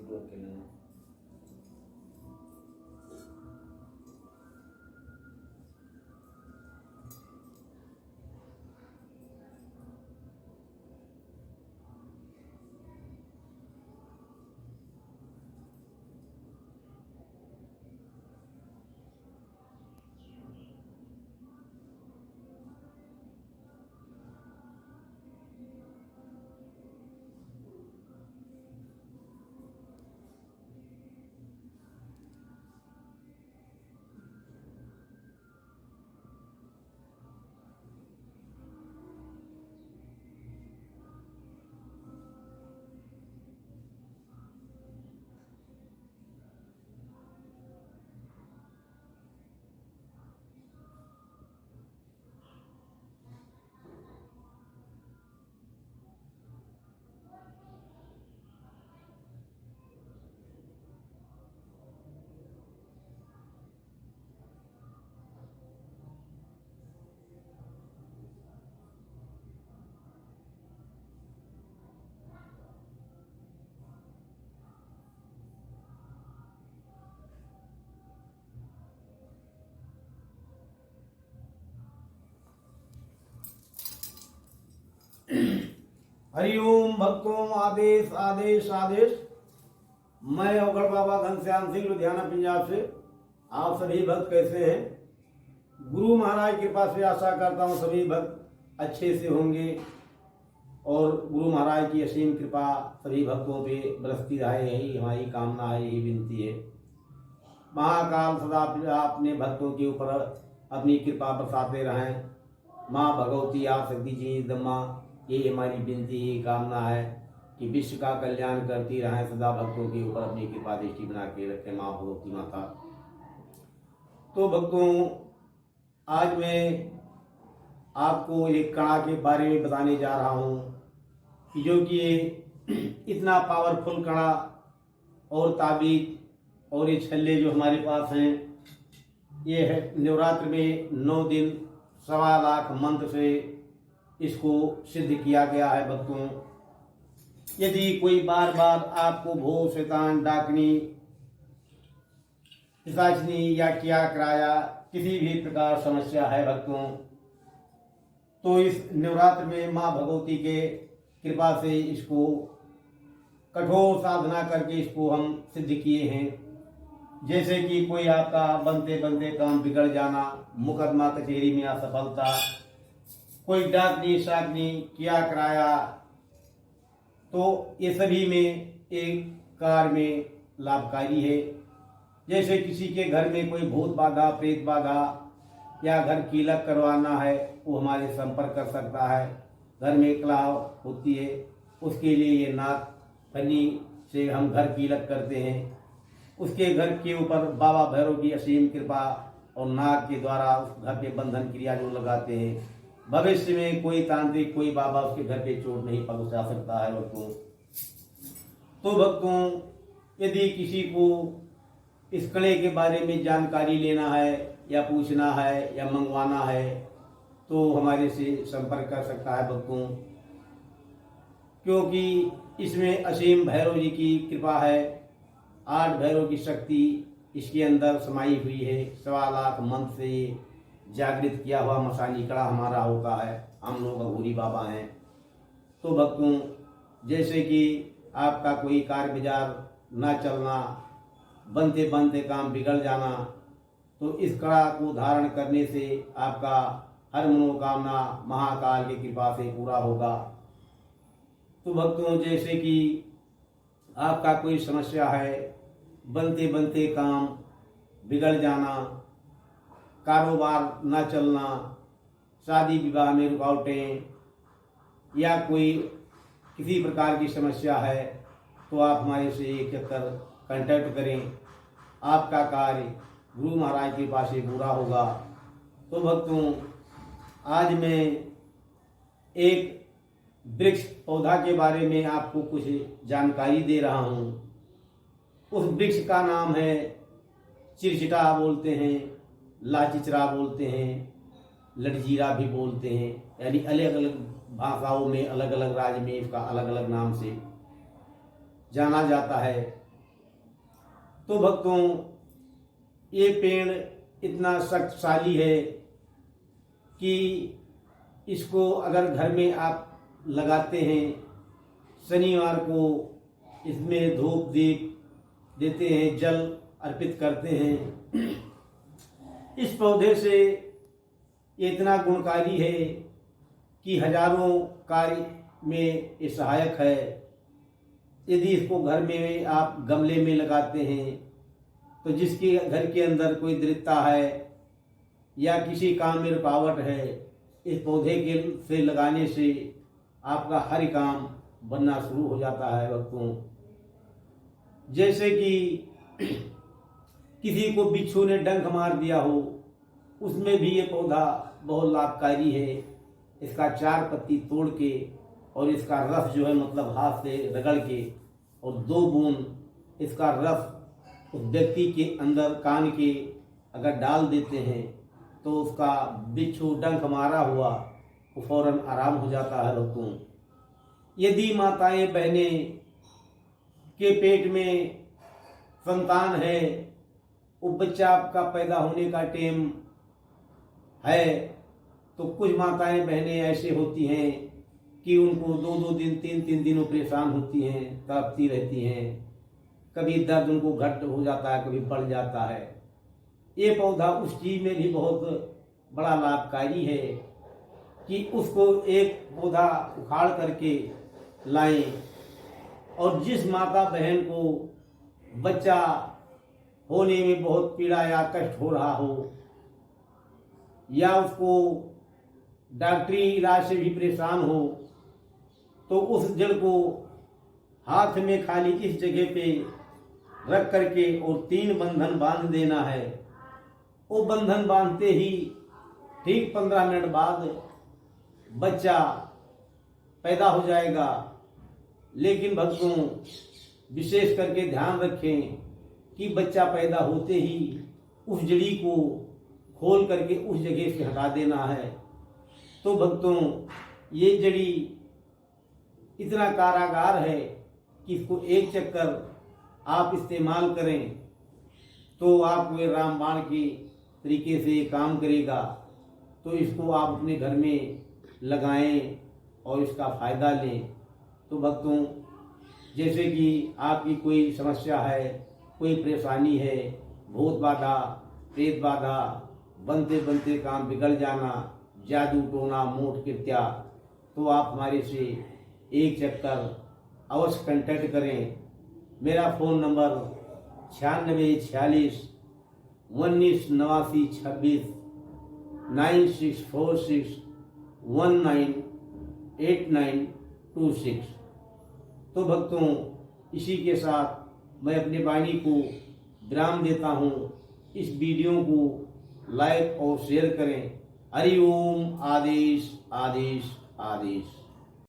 रोक के लेना। हरिओम भक्तों, आदेश आदेश आदेश। मैं अवगढ़ बाबा घनश्याम सिंह, लुधियाना पंजाब से। आप सभी भक्त कैसे हैं? गुरु महाराज की कृपा से आशा करता हूँ सभी भक्त अच्छे से होंगे और गुरु महाराज की असीम कृपा सभी भक्तों पे बरसती रहे, यही हमारी कामना है, यही विनती है। महाकाल सदा अपने भक्तों के ऊपर अपनी कृपा बरसाते रहें। माँ भगवती आप शक्ति जी दम्मा, ये हमारी विनती है, कामना है कि विश्व का कल्याण करती रहें, सदा भक्तों के ऊपर अपनी कृपा दृष्टि बना के रखें माँ भगवती माता। तो भक्तों, आज मैं आपको एक कड़ा के बारे में बताने जा रहा हूँ कि जो कि इतना पावरफुल कड़ा और ताबीज और ये छल्ले जो हमारे पास हैं, ये है नवरात्र में 9 दिन 1.25 लाख मंत्र से इसको सिद्ध किया गया है। भक्तों, यदि कोई बार बार आपको भूत शैतान डाकनी पिशाचनी या क्या कराया किसी भी प्रकार समस्या है भक्तों, तो इस नवरात्र में माँ भगवती के कृपा से इसको कठोर साधना करके इसको हम सिद्ध किए हैं। जैसे कि कोई आपका बनते बनते काम बिगड़ जाना, मुकदमा कचहरी में असफलता, कोई डाकनी शाकनी क्या कराया, तो ये सभी में एक कार्य में लाभकारी है। जैसे किसी के घर में कोई भूत बाधा, प्रेत बाधा या घर कीलक करवाना है, वो हमारे संपर्क कर सकता है। घर में कलह होती है, उसके लिए ये नाक फनी से हम घर कीलक करते हैं। उसके घर के ऊपर बाबा भैरव की असीम कृपा और नाग के द्वारा उस घर पे बंधन क्रिया जो लगाते हैं, भविष्य में कोई तांत्रिक कोई बाबा उसके घर पे चोट नहीं पहुंचा सकता है भक्तों। तो भक्तों, यदि किसी को इस कड़े के बारे में जानकारी लेना है या पूछना है या मंगवाना है, तो हमारे से संपर्क कर सकता है भक्तों, क्योंकि इसमें असीम भैरव जी की कृपा है। 8 भैरव की शक्ति इसके अंदर समाई हुई है। 1.25 लाख मंत्र से जागृत किया हुआ मसाली कड़ा हमारा होता है। हम लोग अघोरी बाबा हैं। तो भक्तों, जैसे कि आपका कोई कार्य बाजार न चलना, बनते बनते काम बिगड़ जाना, तो इस कड़ा को धारण करने से आपका हर मनोकामना महाकाल की कृपा से पूरा होगा। तो भक्तों, जैसे कि आपका कोई समस्या है, बनते बनते काम बिगड़ जाना, कारोबार न चलना, शादी विवाह में रुकावटें या कोई किसी प्रकार की समस्या है, तो आप हमारे से एक चक्कर कांटेक्ट करें। आपका कार्य गुरु महाराज के पास से पूरा होगा। तो भक्तों, आज मैं एक वृक्ष पौधा के बारे में आपको कुछ जानकारी दे रहा हूँ। उस वृक्ष का नाम है चिरचिटा बोलते हैं, लाचिचरा बोलते हैं, लटजीरा भी बोलते हैं, यानी अलग अलग भाषाओं में अलग अलग राज्य में इसका अलग अलग नाम से जाना जाता है। तो भक्तों, ये पेड़ इतना शक्तिशाली है कि इसको अगर घर में आप लगाते हैं, शनिवार को इसमें धूप दीप देते हैं, जल अर्पित करते हैं, इस पौधे से ये इतना गुणकारी है कि हजारों कार्य में ये सहायक है। यदि इसको घर में आप गमले में लगाते हैं तो जिसके घर के अंदर कोई दरिद्रता है या किसी काम में रुकावट है, इस पौधे के से लगाने से आपका हर काम बनना शुरू हो जाता है भक्तों। जैसे कि किसी को बिच्छू ने डंक मार दिया हो, उसमें भी ये पौधा बहुत लाभकारी है। इसका 4 पत्ती तोड़ के और इसका रस जो है मतलब हाथ से रगड़ के और 2 बूंद इसका रस उस व्यक्ति के अंदर कान के अगर डाल देते हैं तो उसका बिच्छू डंक मारा हुआ वो फौरन आराम हो जाता है भक्तों। यदि माताएं बहनें के पेट में संतान है, वो बच्चा आपका पैदा होने का टाइम है, तो कुछ माताएं बहनें ऐसे होती हैं कि उनको 2-2 दिन 3-3 दिनों परेशान होती हैं, तड़पती रहती हैं, कभी दर्द उनको घट हो जाता है, कभी बढ़ जाता है। ये पौधा उस चीज में भी बहुत बड़ा लाभकारी है कि उसको एक पौधा उखाड़ करके लाएं, और जिस माता बहन को बच्चा होने में बहुत पीड़ा या कष्ट हो रहा हो या उसको डॉक्टरी इलाज से भी परेशान हो, तो उस जड़ को हाथ में खाली इस जगह पे रख करके और 3 बंधन बांध देना है। वो बंधन बांधते ही ठीक 15 मिनट बाद बच्चा पैदा हो जाएगा। लेकिन भक्तों, विशेष करके ध्यान रखें कि बच्चा पैदा होते ही उस जड़ी को खोल करके उस जगह से हटा देना है। तो भक्तों, ये जड़ी इतना कारागार है कि इसको एक चक्कर आप इस्तेमाल करें तो आपको ये रामबाण की तरीके से काम करेगा। तो इसको आप अपने घर में लगाएं और इसका फ़ायदा लें। तो भक्तों, जैसे कि आपकी कोई समस्या है, कोई परेशानी है, भूत बाधा, प्रेत बाधा, बनते बनते काम बिगड़ जाना, जादू टोना मोट कृत्या, तो आप हमारे से एक चक्कर अवश्य कांटेक्ट करें। मेरा फ़ोन नंबर 9646 1989 26 9646 198926। तो भक्तों, इसी के साथ मैं अपनी वाणी को विराम देता हूँ। इस वीडियो को लाइक और शेयर करें। हरि ओम। आदेश आदेश आदेश।